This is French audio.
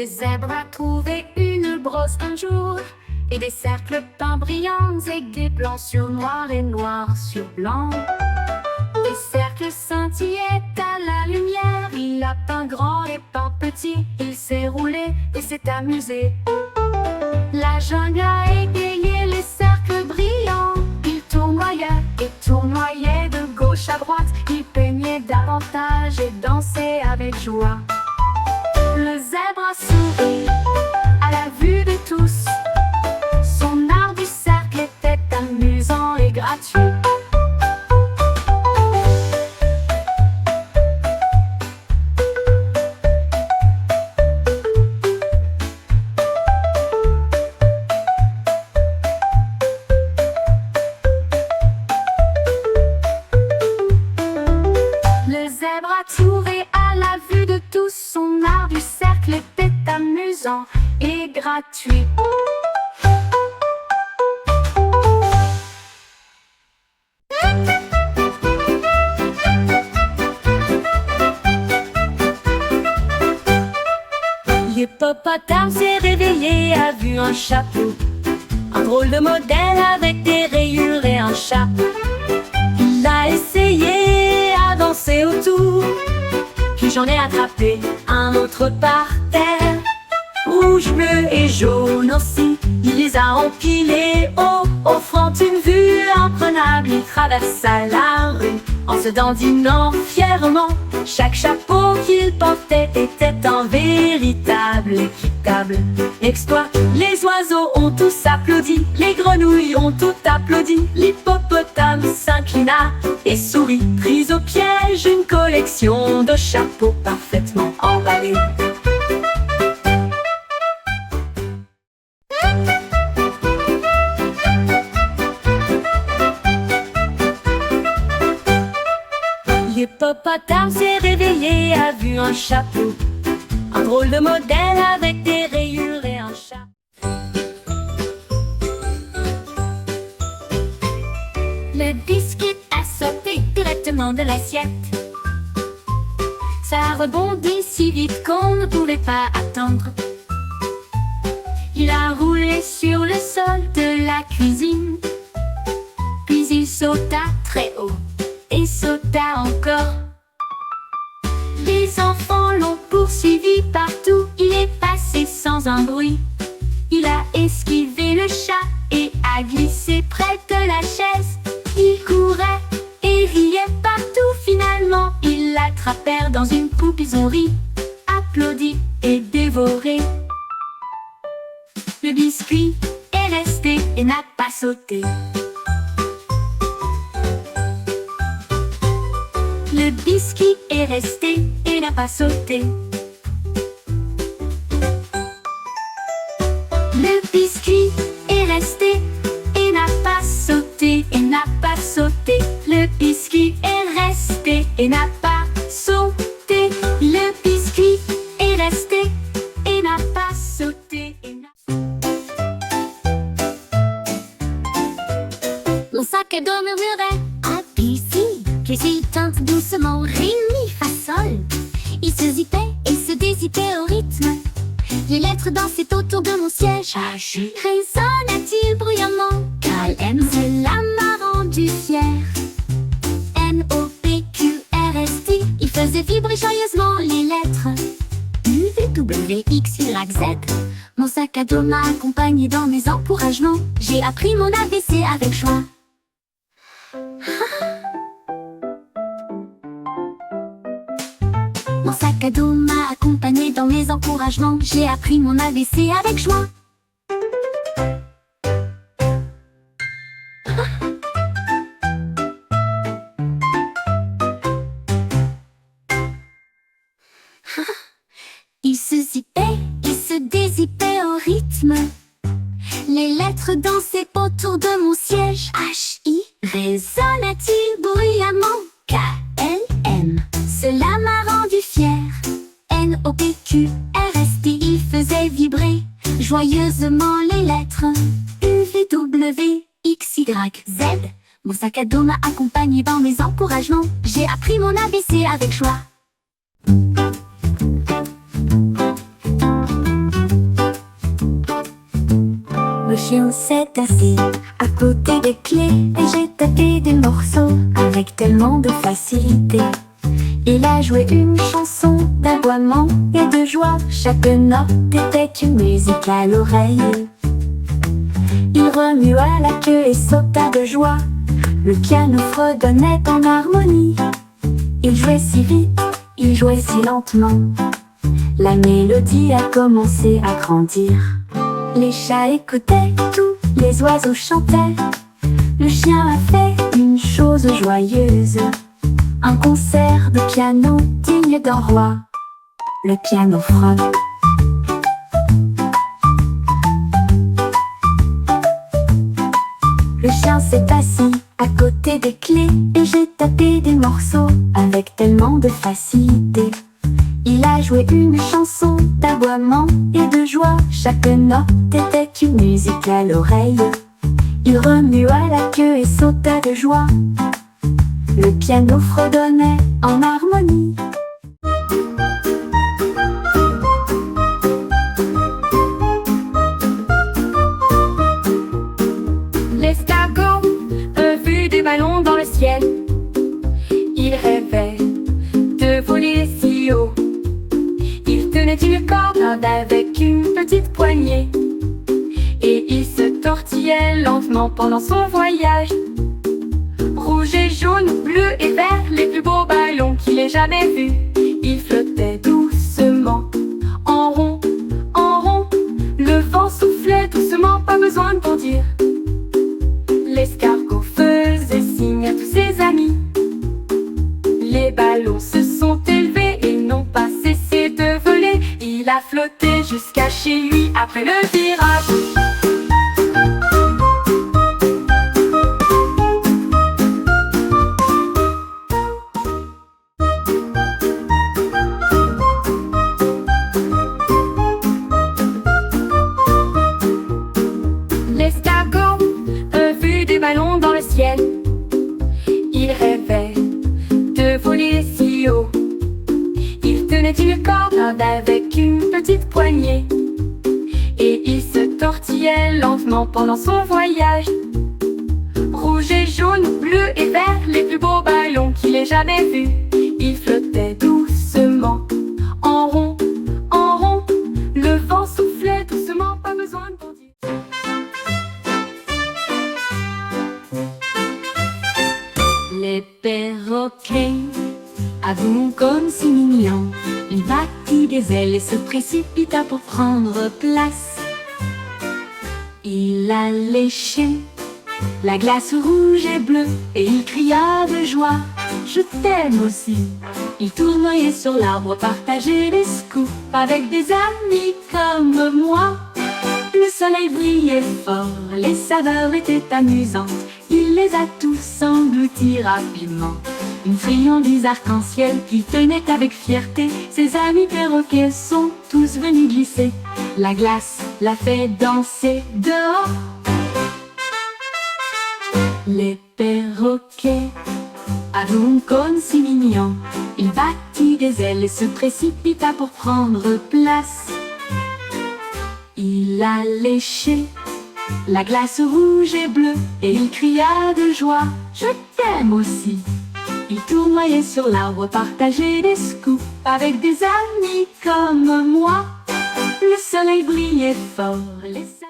Le zèbre a trouvé une brosse un jour, et des cercles peints brillants et des blancs sur noir et noir sur blanc. Les cercles scintillaient à la lumière, il a peint grand et peint petit, il s'est roulé et s'est amusé. La jungle a égayé les cercles brillants, il tournoyait de gauche à droite, il peignait davantage et dansait avec joie. Le zèbre a souri à la vue de tous, son art du cercle était amusant et gratuit. Le zèbre a trouvé à la vue de tous, son art du cercle était amusant et gratuit. L'hippopotame s'est réveillé, a vu un chapeau, un drôle de modèle avec des rayures et un chat. Il a essayé à danser autour, puis j'en ai attrapé un autre par terre. Rouge, bleu et jaune aussi, il les a empilés haut, offrant une vue imprenable. Il traversa la rue en se dandinant fièrement. Chaque chapeau qu'il portait était un véritable équitable exploit. Les oiseaux ont tous applaudi, les grenouilles ont tout applaudi. L'hippopotame s'inclina et sourit, pris au piège une collection de chapeaux parfaitement emballés. L'hippopotame s'est réveillé, a vu un chapeau, un drôle de modèle avec des rayures et un chat. Le biscuit a sauté directement de l'assiette. Ça a rebondi si vite qu'on ne pouvait pas attendre. Il a roulé sur le sol de la cuisine, puis il sauta très haut et sauta encore. Les enfants l'ont poursuivi partout, il est passé sans un bruit. Il a esquivé le chat et a glissé près de la chaise. Il courait et riait partout, finalement ils l'attrapèrent dans une coupe, ils ont ri, applaudi et dévoré. Le biscuit est resté et n'a pas sauté. Le biscuit est resté et n'a pas sauté. Le biscuit est resté et n'a pas sauté, et n'a pas sauté. Le biscuit est resté et n'a pas sauté. Le biscuit est resté et n'a pas sauté. Mon sac à dos murmurait A, B, C. Puis il tente doucement Ré, Mi, Fa, Sol. Il se zippait et se dézippait au rythme. Les lettres dansaient autour de mon siège. H, I, résonna-t-il bruyamment. K, L, M, cela m'a rendu fier. N, O, P, Q, R, S, T. Il faisait vibrer joyeusement les lettres. U, V, W, X, Y, Z. Mon sac à dos m'a accompagné dans mes encouragements. J'ai appris mon ABC avec joie. Mon sac à dos m'a accompagné dans mes encouragements. J'ai appris mon ABC avec joie. Il se zippait, il se dézippait au rythme. Les lettres dansaient autour de mon siège. H, I, résonna-t-il bruyamment. K, L, M, cela m'a rendu fier. N, O, P, Q, R, S, T. Il faisait vibrer joyeusement les lettres. U, V, W, X, Y, Z. Mon sac à dos m'a accompagné dans mes encouragements. J'ai appris mon ABC avec joie. Le chien s'est assis à côté des clés et j'ai tapé des morceaux avec tellement de facilité. Il a joué une chanson d'aboiement et de joie. Chaque note était une musique à l'oreille. Il remua la queue et sauta de joie. Le piano fredonnait en harmonie. Il jouait si vite, il jouait si lentement. La mélodie a commencé à grandir. Les chats écoutaient, tous les oiseaux chantaient. Le chien a fait une chose joyeuse, un concert de piano digne d'un roi. Le piano frotte. Le chien s'est assis à côté des clés et j'ai tapé des morceaux avec tellement de facilité. Il a joué une chanson d'aboiement et de joie. Chaque note était une musique à l'oreille. Il remua la queue et sauta de joie. Le piano fredonnait en harmonie. L'escargot a vu des ballons dans le ciel. Il rêvait de voler si haut. Il tenait une corde avec une petite poignée et il se tortillait lentement pendant son voyage. Rouge et jaune, bleu et vert, les plus beaux ballons qu'il ait jamais vus. Il flottait doucement, en rond, en rond. Le vent soufflait doucement, pas besoin de bondir. L'escargot faisait signe à tous ses amis. Les ballons se sont élevés et n'ont pas cessé de voler. Il a flotté jusqu'à chez lui après le virage. L'escargot a vu des ballons dans le ciel. Il rêvait de voler si haut. Il tenait une corde avec une petite poignée et il se tortillait lentement pendant son voyage. Rouge et jaune, bleu et vert, les plus beaux ballons qu'il ait jamais vus. Il flottait doucement, en rond, en rond. Le vent soufflait doucement, pas besoin de bondir. Les perroquets avouent comme si mignon. Il battit des ailes et se précipita pour prendre place. Il a léché la glace rouge et bleue et il cria de joie: je t'aime aussi. Il tournoyait sur l'arbre, partageait les scoops avec des amis comme moi. Le soleil brillait fort, les saveurs étaient amusantes. Il les a tous engloutis rapidement. Une friandise arc-en-ciel qu'il tenait avec fierté. Ses amis perroquets sont tous venus glisser. La glace l'a fait danser dehors. Les perroquets avouent comme si mignon. Il battit des ailes et se précipita pour prendre place. Il a léché la glace rouge et bleue et il cria de joie: je t'aime aussi. Il tournoyait sur l'arbre, partageait des scoops avec des amis comme moi. Le soleil brillait fort, les